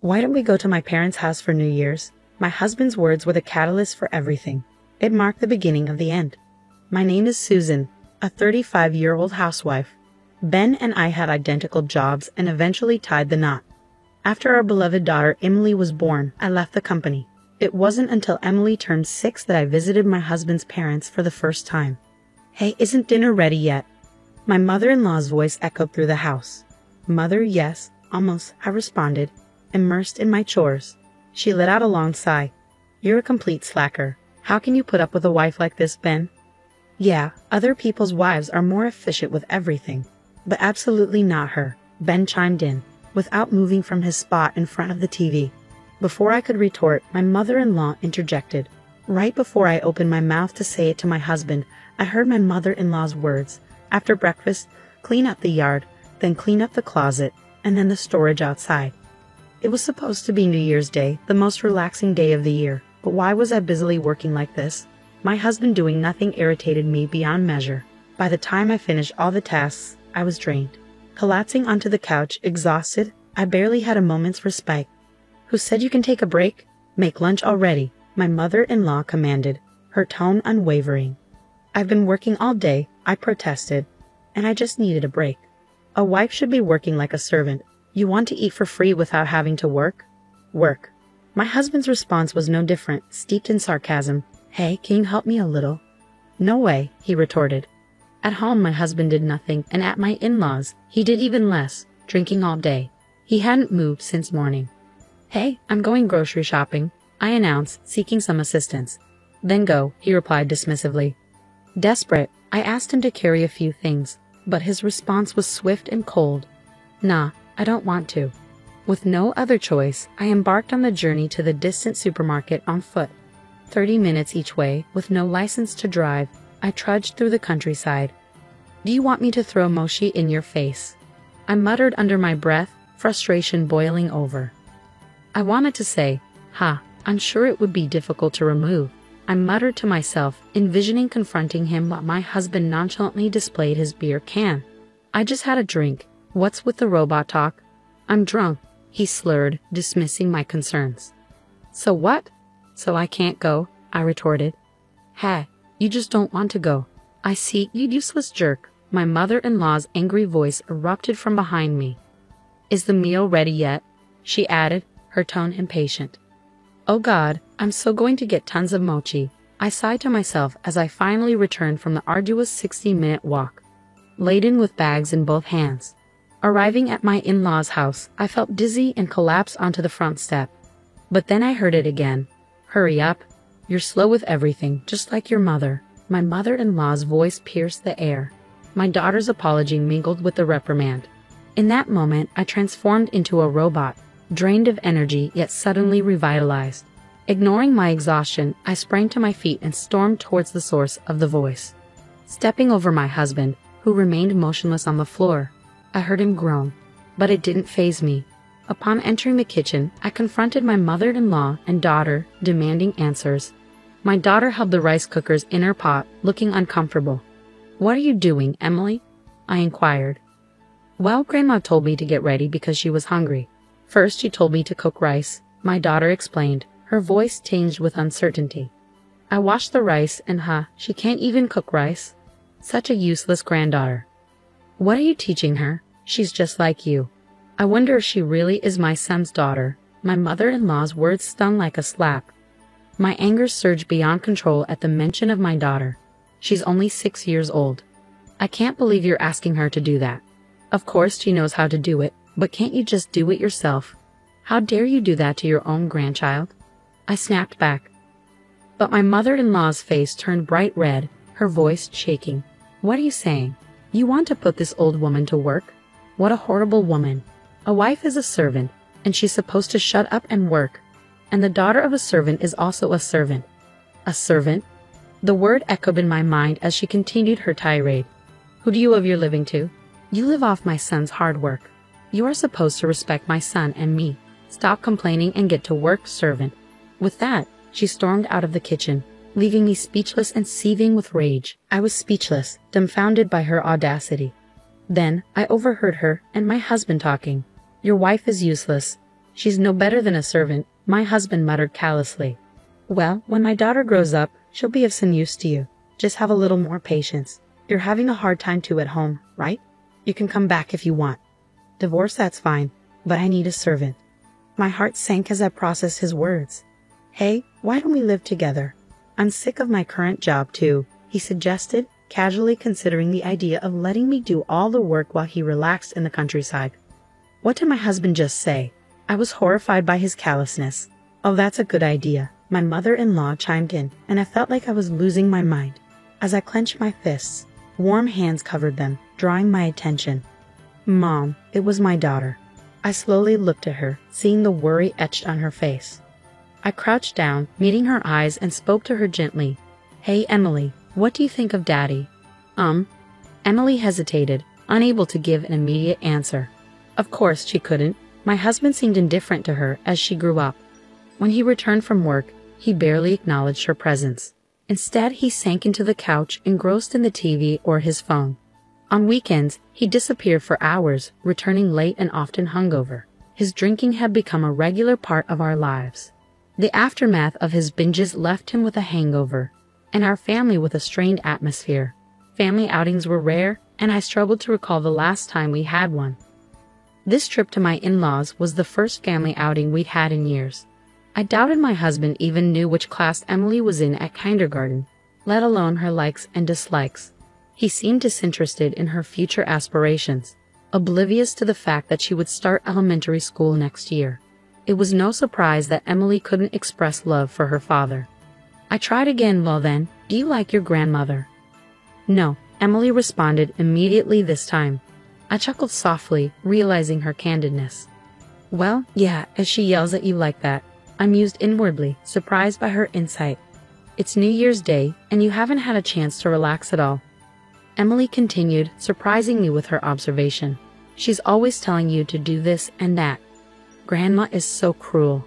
Why don't we go to my parents' house for New Year's? My husband's words were the catalyst for everything. It marked the beginning of the end. My name is Susan, a 35-year-old housewife. Ben and I had identical jobs and eventually tied the knot. After our beloved daughter Emily was born, I left the company. It wasn't until Emily turned 6 that I visited my husband's parents for the first time. "Hey, isn't dinner ready yet?" My mother-in-law's voice echoed through the house. "Mother, yes, almost," I responded, immersed in my chores. She let out a long sigh. "You're a complete slacker. How can you put up with a wife like this, Ben?" "Yeah, other people's wives are more efficient with everything, but absolutely not her," Ben chimed in, without moving from his spot in front of the TV. Before I could retort, my mother-in-law interjected. Right before I opened my mouth to say it to my husband, I heard my mother-in-law's words. "After breakfast, clean up the yard, then clean up the closet, and then the storage outside." It was supposed to be New Year's Day, the most relaxing day of the year, but why was I busily working like this? My husband doing nothing irritated me beyond measure. By the time I finished all the tasks, I was drained. Collapsing onto the couch, exhausted, I barely had a moment's respite. "Who said you can take a break? Make lunch already," my mother-in-law commanded, her tone unwavering. "I've been working all day," I protested, "and I just needed a break." A wife should be working like a servant. You want to eat for free without having to work? Work. My husband's response was no different, steeped in sarcasm. "Hey, can you help me a little?" "No way," he retorted. At home, my husband did nothing, and at my in-laws, he did even less, drinking all day. He hadn't moved since morning. "Hey, I'm going grocery shopping," I announced, seeking some assistance. "Then go," he replied dismissively. Desperate, I asked him to carry a few things, but his response was swift and cold. "Nah, I don't want to." With no other choice, I embarked on the journey to the distant supermarket on foot. 30 minutes each way, with no license to drive, I trudged through the countryside. "Do you want me to throw mochi in your face?" I muttered under my breath, frustration boiling over. I wanted to say, I'm sure it would be difficult to remove. I muttered to myself, envisioning confronting him while my husband nonchalantly displayed his beer can. "I just had a drink. What's with the robot talk?" "I'm drunk," he slurred, dismissing my concerns. "So what?" "So I can't go," I retorted. "Hey, you just don't want to go. I see, you useless jerk." My mother-in-law's angry voice erupted from behind me. "Is the meal ready yet?" she added, her tone impatient. Oh God, I'm so going to get tons of mochi, I sighed to myself as I finally returned from the arduous 60-minute walk, laden with bags in both hands. Arriving at my in-laws' house, I felt dizzy and collapsed onto the front step. But then I heard it again. "Hurry up. You're slow with everything, just like your mother." My mother-in-law's voice pierced the air. My daughter's apology mingled with the reprimand. In that moment, I transformed into a robot, drained of energy yet suddenly revitalized. Ignoring my exhaustion, I sprang to my feet and stormed towards the source of the voice. Stepping over my husband, who remained motionless on the floor, I heard him groan, but it didn't faze me. Upon entering the kitchen, I confronted my mother-in-law and daughter, demanding answers. My daughter held the rice cooker's inner pot, looking uncomfortable. "What are you doing, Emily?" I inquired. "Well, Grandma told me to get ready because she was hungry. First, she told me to cook rice," my daughter explained, her voice tinged with uncertainty. "I washed the rice and she can't even cook rice. Such a useless granddaughter." "What are you teaching her? She's just like you." "I wonder if she really is my son's daughter." My mother-in-law's words stung like a slap. My anger surged beyond control at the mention of my daughter. She's only 6 years old. I can't believe you're asking her to do that. Of course she knows how to do it, but can't you just do it yourself? How dare you do that to your own grandchild? I snapped back. But my mother-in-law's face turned bright red, her voice shaking. "What are you saying? You want to put this old woman to work? What a horrible woman. A wife is a servant, and she's supposed to shut up and work. And the daughter of a servant is also a servant." "A servant?" The word echoed in my mind as she continued her tirade. "Who do you owe your living to? You live off my son's hard work. You are supposed to respect my son and me. Stop complaining and get to work, servant." With that, she stormed out of the kitchen, leaving me speechless and seething with rage. I was speechless, dumbfounded by her audacity. Then, I overheard her and my husband talking. "Your wife is useless. She's no better than a servant, my husband muttered callously. Well, when my daughter grows up, she'll be of some use to you. Just have a little more patience. You're having a hard time too at home, right? You can come back if you want. Divorce, that's fine, but I need a servant. My heart sank as I processed his words. Hey, why don't we live together? I'm sick of my current job too, he suggested, casually considering the idea of letting me do all the work while he relaxed in the countryside. What did my husband just say? I was horrified by his callousness. Oh, that's a good idea, my mother-in-law chimed in, and I felt like I was losing my mind. As I clenched my fists, warm hands covered them, drawing my attention. Mom, it was my daughter. I slowly looked at her, seeing the worry etched on her face. I crouched down, meeting her eyes, and spoke to her gently. Hey, Emily, what do you think of Daddy? Emily hesitated, unable to give an immediate answer. Of course she couldn't. My husband seemed indifferent to her as she grew up. When he returned from work, he barely acknowledged her presence. Instead, he sank into the couch, engrossed in the TV or his phone. On weekends, he disappeared for hours, returning late and often hungover. His drinking had become a regular part of our lives. The aftermath of his binges left him with a hangover, and our family with a strained atmosphere. Family outings were rare, and I struggled to recall the last time we had one. This trip to my in-laws was the first family outing we'd had in years. I doubted my husband even knew which class Emily was in at kindergarten, let alone her likes and dislikes. He seemed disinterested in her future aspirations, oblivious to the fact that she would start elementary school next year. It was no surprise that Emily couldn't express love for her father. I tried again. Well then, do you like your grandmother? No, Emily responded immediately this time. I chuckled softly, realizing her candidness. Well, yeah, as she yells at you like that. I mused inwardly, surprised by her insight. It's New Year's Day, and you haven't had a chance to relax at all. Emily continued, surprising me with her observation. She's always telling you to do this and that. Grandma is so cruel.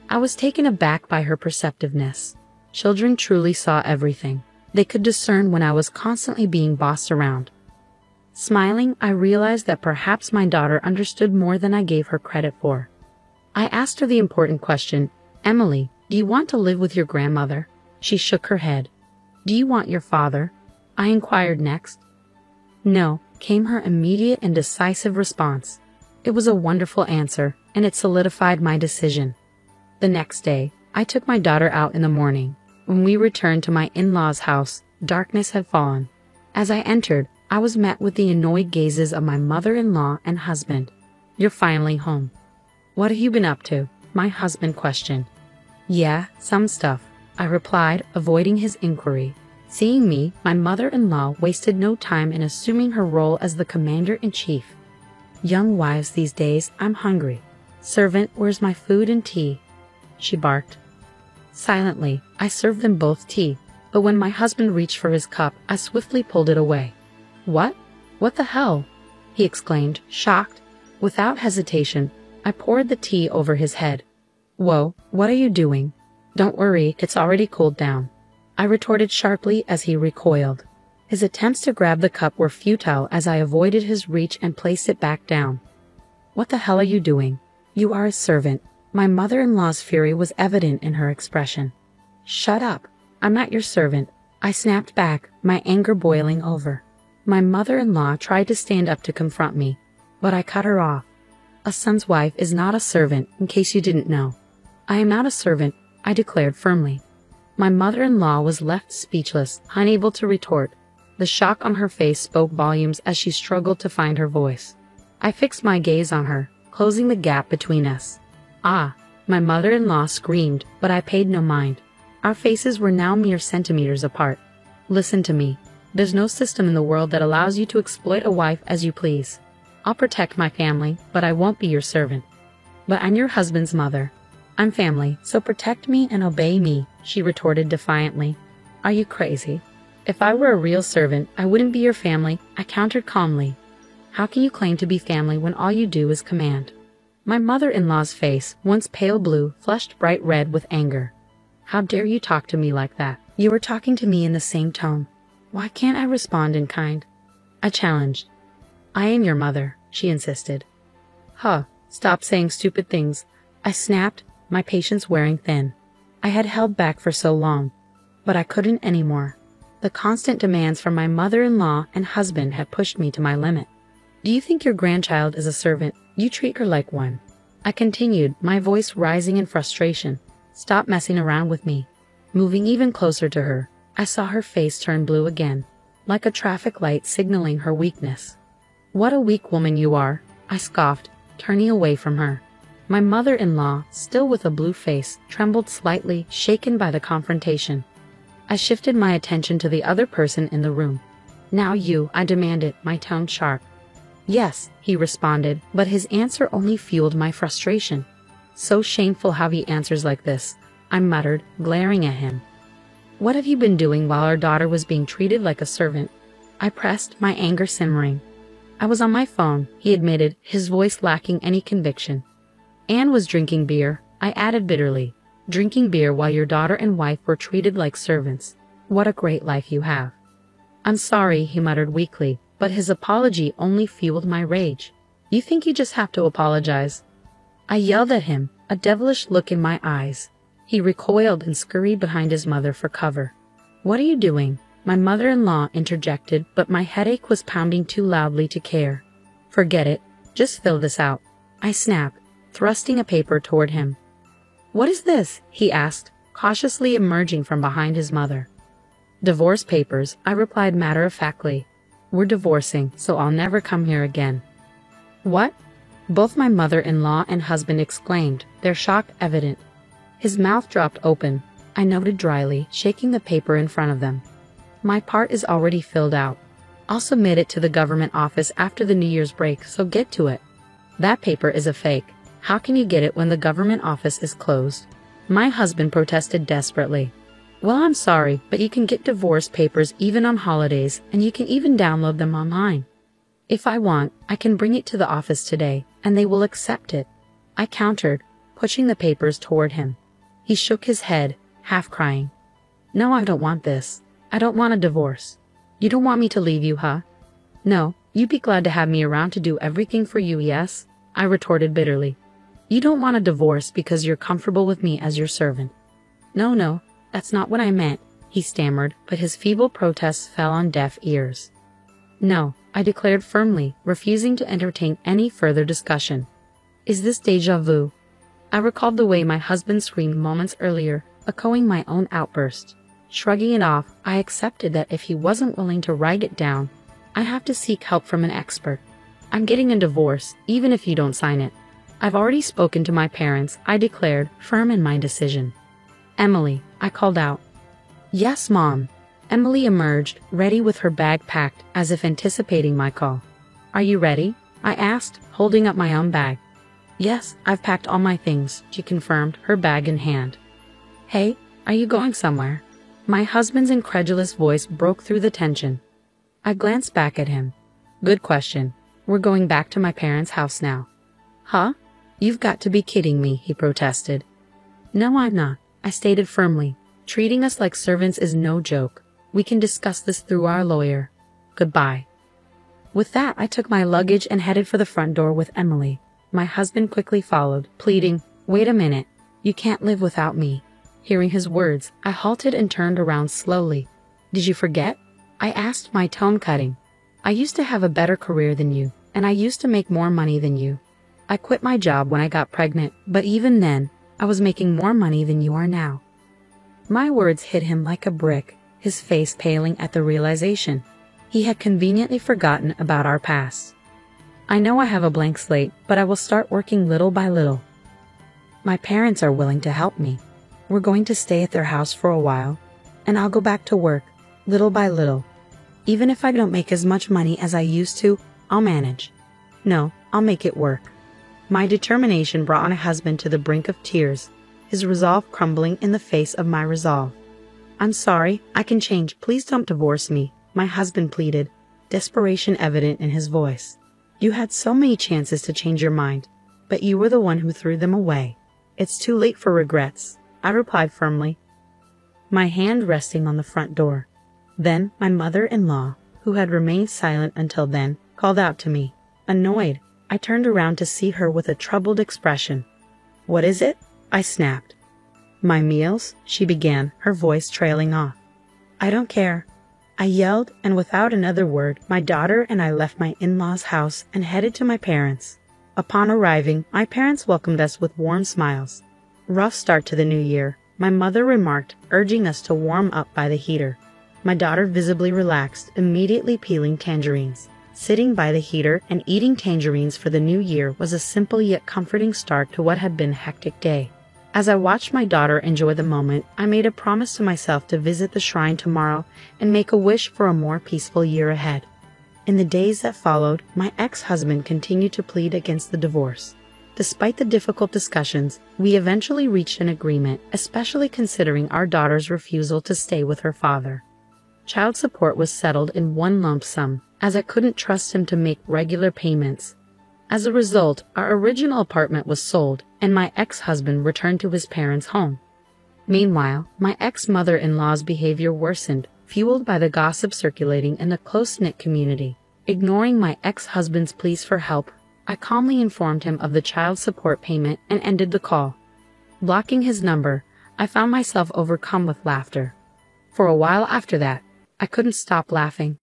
I was taken aback by her perceptiveness. Children truly saw everything. They could discern when I was constantly being bossed around. Smiling, I realized that perhaps my daughter understood more than I gave her credit for. I asked her the important question, Emily, do you want to live with your grandmother? She shook her head. Do you want your father? I inquired next. No, came her immediate and decisive response. It was a wonderful answer, and it solidified my decision. The next day, I took my daughter out in the morning. When we returned to my in-laws' house, darkness had fallen. As I entered, I was met with the annoyed gazes of my mother-in-law and husband. You're finally home. What have you been up to? My husband questioned. Yeah, some stuff, I replied, avoiding his inquiry. Seeing me, my mother-in-law wasted no time in assuming her role as the commander-in-chief. Young wives these days, I'm hungry. Servant, where's my food and tea? She barked. Silently, I served them both tea, but when my husband reached for his cup, I swiftly pulled it away. What? What the hell? He exclaimed, shocked. Without hesitation, I poured the tea over his head. Whoa, what are you doing? Don't worry, it's already cooled down. I retorted sharply as he recoiled. His attempts to grab the cup were futile as I avoided his reach and placed it back down. What the hell are you doing? You are a servant. My mother-in-law's fury was evident in her expression. Shut up. I'm not your servant. I snapped back, my anger boiling over. My mother-in-law tried to stand up to confront me, but I cut her off. A son's wife is not a servant, in case you didn't know. I am not a servant, I declared firmly. My mother-in-law was left speechless, unable to retort. The shock on her face spoke volumes as she struggled to find her voice. I fixed my gaze on her, closing the gap between us. Ah, my mother-in-law screamed, but I paid no mind. Our faces were now mere centimeters apart. Listen to me. There's no system in the world that allows you to exploit a wife as you please. I'll protect my family, but I won't be your servant. But I'm your husband's mother. I'm family, so protect me and obey me, she retorted defiantly. Are you crazy? If I were a real servant, I wouldn't be your family, I countered calmly. How can you claim to be family when all you do is command? My mother-in-law's face, once pale blue, flushed bright red with anger. How dare you talk to me like that? You were talking to me in the same tone. Why can't I respond in kind? I challenged. I am your mother, she insisted. Huh, stop saying stupid things. I snapped, my patience wearing thin. I had held back for so long, but I couldn't anymore. The constant demands from my mother-in-law and husband had pushed me to my limit. Do you think your grandchild is a servant? You treat her like one. I continued, my voice rising in frustration. Stop messing around with me. Moving even closer to her, I saw her face turn blue again, like a traffic light signaling her weakness. What a weak woman you are, I scoffed, turning away from her. My mother-in-law, still with a blue face, trembled slightly, shaken by the confrontation. I shifted my attention to the other person in the room. Now you, I demanded, my tone sharp. Yes, he responded, but his answer only fueled my frustration. So shameful how he answers like this, I muttered, glaring at him. What have you been doing while our daughter was being treated like a servant? I pressed, my anger simmering. I was on my phone, he admitted, his voice lacking any conviction. Anne was drinking beer, I added bitterly. Drinking beer while your daughter and wife were treated like servants. What a great life you have. I'm sorry, he muttered weakly, but his apology only fueled my rage. You think you just have to apologize? I yelled at him, a devilish look in my eyes. He recoiled and scurried behind his mother for cover. What are you doing? My mother-in-law interjected, but my headache was pounding too loudly to care. Forget it. Just fill this out. I snapped, thrusting a paper toward him. What is this? He asked, cautiously emerging from behind his mother. Divorce papers, I replied matter-of-factly. We're divorcing, so I'll never come here again. What? Both my mother-in-law and husband exclaimed, their shock evident. His mouth dropped open, I noted dryly, shaking the paper in front of them. My part is already filled out. I'll submit it to the government office after the New Year's break, so get to it. That paper is a fake. How can you get it when the government office is closed? My husband protested desperately. Well, I'm sorry, but you can get divorce papers even on holidays, and you can even download them online. If I want, I can bring it to the office today, and they will accept it. I countered, pushing the papers toward him. He shook his head, half crying. No, I don't want this. I don't want a divorce. You don't want me to leave you, huh? No, you'd be glad to have me around to do everything for you, yes? I retorted bitterly. You don't want a divorce because you're comfortable with me as your servant. No, that's not what I meant, he stammered, but his feeble protests fell on deaf ears. No, I declared firmly, refusing to entertain any further discussion. Is this déjà vu? I recalled the way my husband screamed moments earlier, echoing my own outburst. Shrugging it off, I accepted that if he wasn't willing to write it down, I'd have to seek help from an expert. I'm getting a divorce, even if you don't sign it. I've already spoken to my parents, I declared, firm in my decision. Emily, I called out. Yes, Mom. Emily emerged, ready with her bag packed, as if anticipating my call. Are you ready? I asked, holding up my own bag. Yes, I've packed all my things, she confirmed, her bag in hand. Hey, are you going somewhere? My husband's incredulous voice broke through the tension. I glanced back at him. Good question. We're going back to my parents' house now. Huh? You've got to be kidding me, he protested. No, I'm not, I stated firmly. Treating us like servants is no joke. We can discuss this through our lawyer. Goodbye. With that, I took my luggage and headed for the front door with Emily. My husband quickly followed, pleading, Wait a minute. You can't live without me. Hearing his words, I halted and turned around slowly. Did you forget? I asked, my tone cutting. I used to have a better career than you, and I used to make more money than you. I quit my job when I got pregnant, but even then, I was making more money than you are now. My words hit him like a brick, his face paling at the realization. He had conveniently forgotten about our past. I know I have a blank slate, but I will start working little by little. My parents are willing to help me. We're going to stay at their house for a while, and I'll go back to work, little by little. Even if I don't make as much money as I used to, I'll manage. No, I'll make it work. My determination brought my husband to the brink of tears, his resolve crumbling in the face of my resolve. I'm sorry, I can change. Please don't divorce me, my husband pleaded, desperation evident in his voice. You had so many chances to change your mind, but you were the one who threw them away. It's too late for regrets, I replied firmly, my hand resting on the front door. Then my mother-in-law, who had remained silent until then, called out to me. Annoyed, I turned around to see her with a troubled expression. What is it? I snapped. My meals, she began, her voice trailing off. I don't care. I yelled, and without another word, my daughter and I left my in-laws' house and headed to my parents'. Upon arriving, my parents welcomed us with warm smiles. Rough start to the new year, my mother remarked, urging us to warm up by the heater. My daughter visibly relaxed, immediately peeling tangerines. Sitting by the heater and eating tangerines for the new year was a simple yet comforting start to what had been a hectic day. As I watched my daughter enjoy the moment, I made a promise to myself to visit the shrine tomorrow and make a wish for a more peaceful year ahead. In the days that followed, my ex-husband continued to plead against the divorce. Despite the difficult discussions, we eventually reached an agreement, especially considering our daughter's refusal to stay with her father. Child support was settled in one lump sum, as I couldn't trust him to make regular payments. As a result, our original apartment was sold, and my ex-husband returned to his parents' home. Meanwhile, my ex-mother-in-law's behavior worsened, fueled by the gossip circulating in the close-knit community. Ignoring my ex-husband's pleas for help, I calmly informed him of the child support payment and ended the call. Blocking his number, I found myself overcome with laughter. For a while after that, I couldn't stop laughing.